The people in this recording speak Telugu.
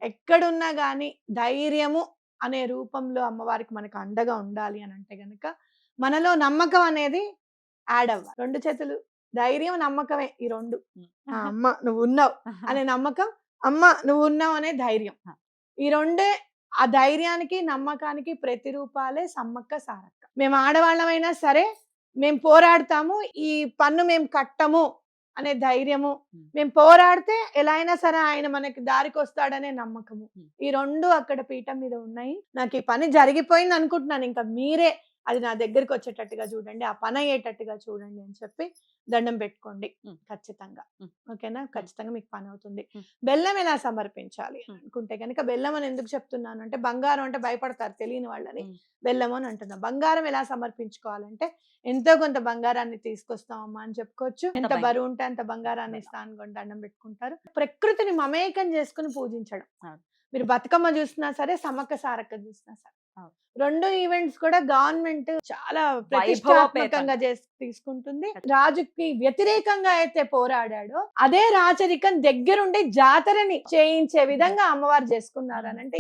ఎక్కడున్నా గానీ ధైర్యము అనే రూపంలో అమ్మవారికి మనకు అండగా ఉండాలి అని అంటే గనక మనలో నమ్మకం అనేది యాడ్ అవ్వాలి. 2 చేతులు ధైర్యం, నమ్మకమే ఈ 2. అమ్మ నువ్వున్నావు అనే నమ్మకం, అమ్మ నువ్వున్నావు అనే ధైర్యం. ఈ 2 ఆ ధైర్యానికి, నమ్మకానికి ప్రతిరూపాలే సమ్మక్క, సారక్క. మేము ఆడవాళ్ళమైనా సరే మేము పోరాడతాము, ఈ పన్ను మేము కట్టము అనే ధైర్యము, మేము పోరాడితే ఎలా అయినా సరే ఆయన మనకి దారికి వస్తాడనే నమ్మకము. ఈ 2 అక్కడ పీఠం మీద ఉన్నాయి. నాకు ఈ పని జరిగిపోయింది అనుకుంటున్నాను, ఇంకా మీరే అది నా దగ్గరికి వచ్చేటట్టుగా చూడండి, ఆ పని అయ్యేటట్టుగా చూడండి అని చెప్పి దండం పెట్టుకోండి. ఖచ్చితంగా ఓకేనా, ఖచ్చితంగా మీకు పని అవుతుంది. బెల్లం ఎలా సమర్పించాలి అనుకుంటే కనుక, బెల్లం అని ఎందుకు చెప్తున్నాను అంటే, బంగారం అంటే భయపడతారు తెలియని వాళ్ళని, బెల్లం అని అంటున్నా. బంగారం ఎలా సమర్పించుకోవాలంటే, ఎంతో కొంత బంగారాన్ని తీసుకొస్తామమ్మా అని చెప్పుకోవచ్చు. ఎంత బరువు ఉంటే అంత బంగారాన్ని ఇస్తాను దండం పెట్టుకుంటారు. ప్రకృతిని మమేకం చేసుకుని పూజించడం. మీరు బతుకమ్మ చూసినా సరే, సమ్మక్క సారక్క చూసినా సరే, 2 ఈవెంట్స్ కూడా గవర్నమెంట్ చాలా ప్రతిష్టాత్మకంగా తీసుకుంటుంది. రాజుకి వ్యతిరేకంగా అయితే పోరాడాడో అదే రాచరికం దగ్గరుండి జాతరని చేయించే విధంగా అమ్మవారు చేసుకున్నారు అని అంటే